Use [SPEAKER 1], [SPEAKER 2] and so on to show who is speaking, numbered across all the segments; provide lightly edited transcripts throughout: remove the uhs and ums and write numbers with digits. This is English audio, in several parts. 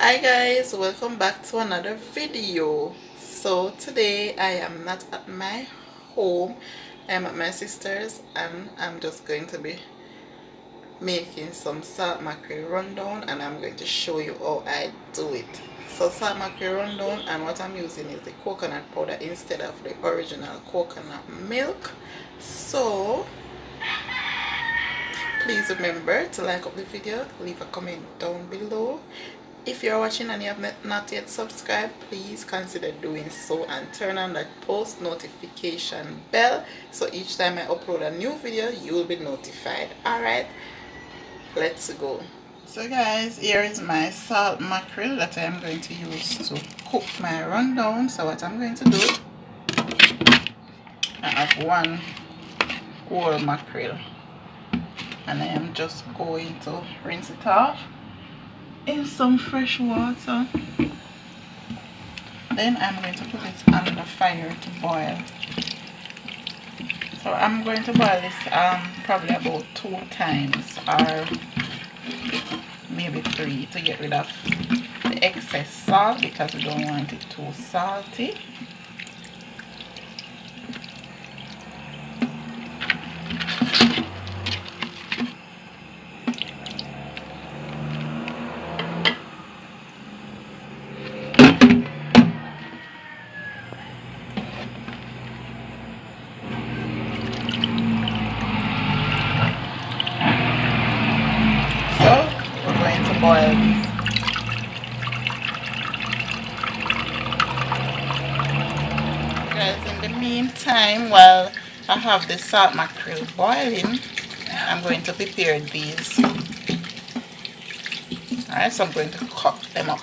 [SPEAKER 1] Hi guys, welcome back to another video. So today I am not at my home, I am at my sister's, and I'm just going to be making some salt mackerel rundown, and I'm going to show you how I do it. So salt mackerel rundown, and what I'm using is the coconut powder instead of the original coconut milk. So please remember to like up the video, leave a comment down below. If you're watching and you have not yet subscribed, please consider doing so and turn on that post notification bell so each time I upload a new video you will be notified. Alright, let's go. So guys, here is my salt mackerel that I am going to use to cook my rundown. So what I'm going to do, I have one whole mackerel and I am just going to rinse it off in some fresh water. Then I'm going to put it on the fire to boil. So I'm going to boil this probably about 2 times or maybe 3 to get rid of the excess salt because we don't want it too salty. Boil this. Guys, in the meantime, while I have the salt mackerel boiling, I'm going to prepare these. Alright, so I'm going to cut them up.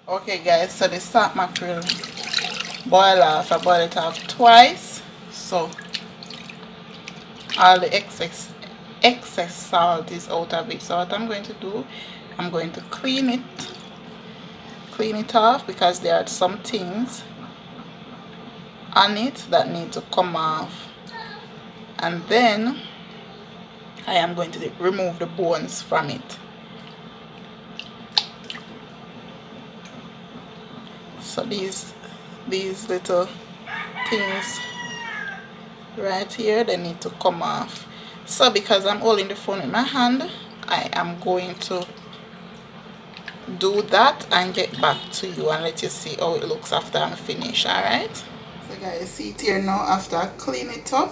[SPEAKER 1] Okay guys, so the salt mackerel boil off. I boil it off twice, so all the excess salt is out of it. So what I'm going to do, I'm going to clean it off because there are some things on it that need to come off, and then I am going to remove the bones from it. So these little things right here, they need to come off. So because I'm holding the phone in my hand, I am going to do that and get back to you and let you see how it looks after I'm finished. Alright, so guys, see it here now. After I clean it up,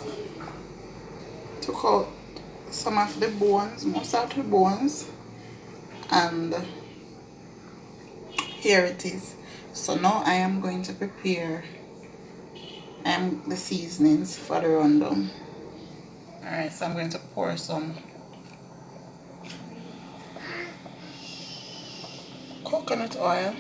[SPEAKER 1] took out some of the bones, most of the bones, and here it is. So now I am going to prepare the seasonings for the rundown. Alright, so I'm going to pour some coconut oil.